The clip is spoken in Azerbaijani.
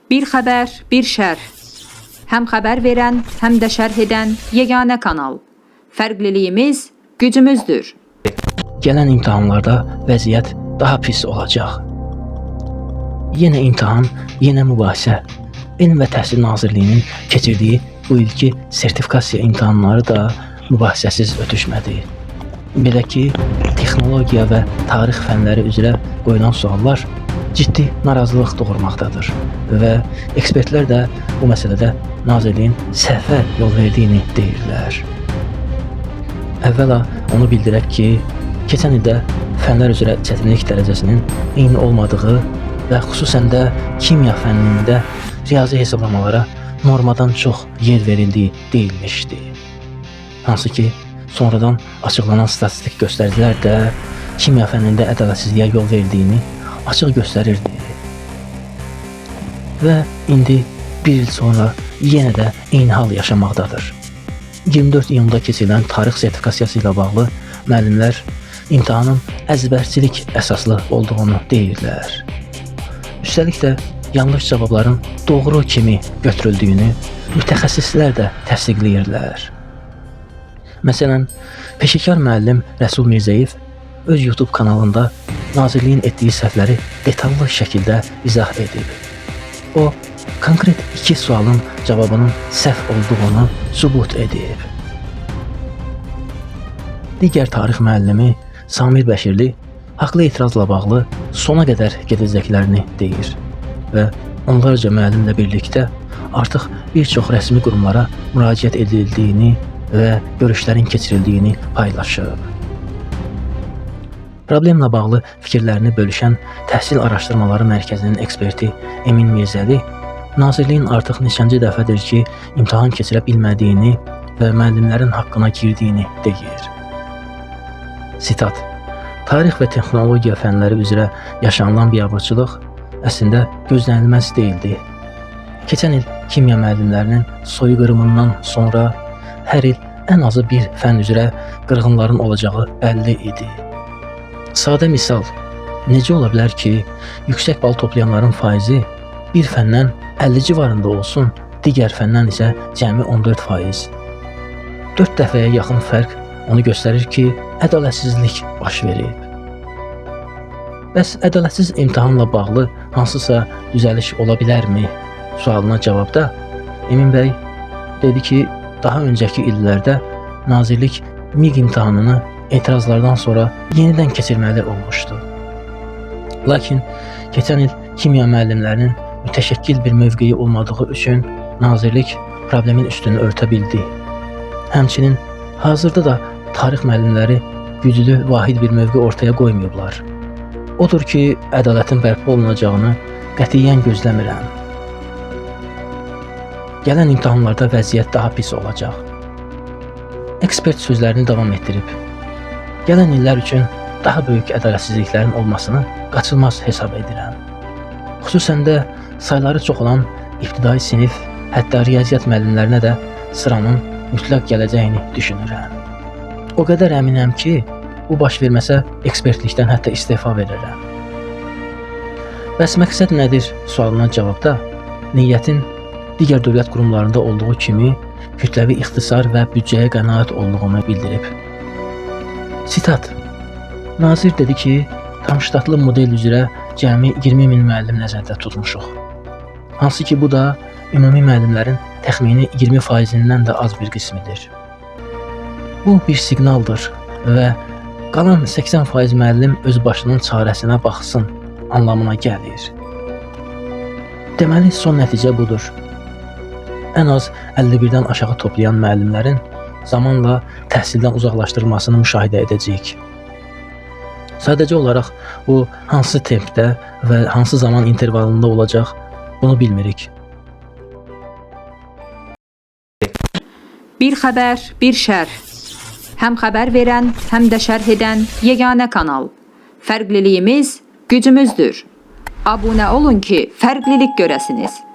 Bir xəbər, bir şərh. Həm xəbər verən, həm də şərh edən yeganə kanal. Fərqliliyimiz gücümüzdür. Gələn imtahanlarda vəziyyət daha pis olacaq. Yenə imtahan, yenə mübahisə. Elm və Təhsil Nazirliyinin keçirdiyi bu ilki sertifikasiya imtahanları da mübahisəsiz ötüşmədi. Belə ki, texnologiya və tarix fənləri üzrə qoyulan suallar ciddi narazılıq doğurmaqdadır və ekspertlər də bu məsələdə Nazirliyin səhvə yol verdiyini deyirlər. Əvvəla onu bildirək ki, keçən ildə fənlər üzrə çətinlik dərəcəsinin eyni olmadığı və xüsusən də kimya fənnində riyazi hesablamalara normadan çox yer verildiyi deyilmişdi. Hansı ki, sonradan açıqlanan statistik göstəricilər də kimya fənnində ədalətsizliyə yol verdiyini açıq göstərirdi. Və indi bir il sonra yenə də eyni hal yaşamaqdadır. 24 iyunda keçirilən tarix sertifikasiyası ilə bağlı müəllimlər imtahanın əzbərçilik əsaslı olduğunu deyirlər. Üstəlik də yanlış cavabların doğru kimi götürüldüyünü mütəxəssislər də təsdiqləyirlər. Məsələn, peşəkar müəllim Rəsul Mirzəyev öz YouTube kanalında Nazirliyin etdiyi səhvləri detallı şəkildə izah edib. O, konkret 2 sualın cavabının səhv olduğunu sübut edib. Digər tarix müəllimi Samir Bəşirli haqlı etirazla bağlı sona qədər gedəcəklərini deyir və onlarca müəllimlə birlikdə artıq bir çox rəsmi qurumlara müraciət edildiyini və görüşlərin keçirildiyini paylaşıb. Problemlə bağlı fikirlərini bölüşən Təhsil Araşdırmaları Mərkəzinin eksperti Emin Mirzəli, Nazirliyin artıq neçənci dəfədir ki, imtahan keçirə bilmədiyini və müəllimlərin haqqına girdiyini deyir. Sitat: Tarix və texnologiya fənləri üzrə yaşanılan biabırçılıq əslində gözlənilməz deyildi. Keçən il kimya müəllimlərinin soyqırımından sonra hər il ən azı bir fən üzrə qırğınların olacağı bəlli idi. Sadə misal, necə ola bilər ki, yüksək bal toplayanların faizi bir fəndən 50 civarında olsun, digər fəndən isə cəmi 14%. 4 dəfəyə yaxın fərq onu göstərir ki, ədalətsizlik baş verib. Bəs ədalətsiz imtahanla bağlı hansısa düzəliş ola bilərmi? Sualına cavabda Emin bəy dedi ki, daha öncəki illərdə Nazirlik MİQ imtahanını etirazlardan sonra yenidən keçirməli olmuşdu. Lakin keçən il kimya müəllimlərinin mütəşəkkil bir mövqeyi olmadığı üçün Nazirlik problemin üstünü örtə bildi. Həmçinin hazırda da tarix müəllimləri güclü, vahid bir mövqe ortaya qoymayıblar. Odur ki, ədalətin bərpa olunacağını qətiyyən gözləmirəm. Gələn imtahanlarda vəziyyət daha pis olacaq. Ekspert sözlərini davam etdirib. Gələn illər üçün daha böyük ədalətsizliklərin olmasını qaçılmaz hesab edirəm. Xüsusən də sayları çox olan ibtidai sinif, hətta riyaziyyat müəllimlərinə də sıranın mütləq gələcəyini düşünürəm. O qədər əminəm ki, bu baş verməsə ekspertlikdən hətta istefa verərəm. Bəs məqsəd nədir sualına cavabda niyyətin digər dövlət qurumlarında olduğu kimi kütləvi ixtisar və büdcəyə qənaət olduğunu bildirib. Sitat: Nazir dedi ki, tam ştatlı model üzrə cəmi 20.000 müəllim nəzərdə tutmuşuq. Hansı ki, bu da ümumi müəllimlərin təxmini 20%-dən də az bir qismidir. Bu bir siqnaldır və qalan 80% müəllim öz başının çarəsinə baxsın anlamına gəlir. Deməli, son nəticə budur. Ən az 51-dən aşağı toplayan müəllimlərin zamanla təhsildən uzaqlaşdırılmasını müşahidə edəcəyik. Sadəcə olaraq bu hansı tempdə və hansı zaman intervalında olacaq, bunu bilmirik. Bir xəbər, bir şərh. Həm xəbər verən, həm də şərh edən yeganə kanal. Fərqliliyimiz gücümüzdür. Abunə olun ki, fərqlilik görəsiniz.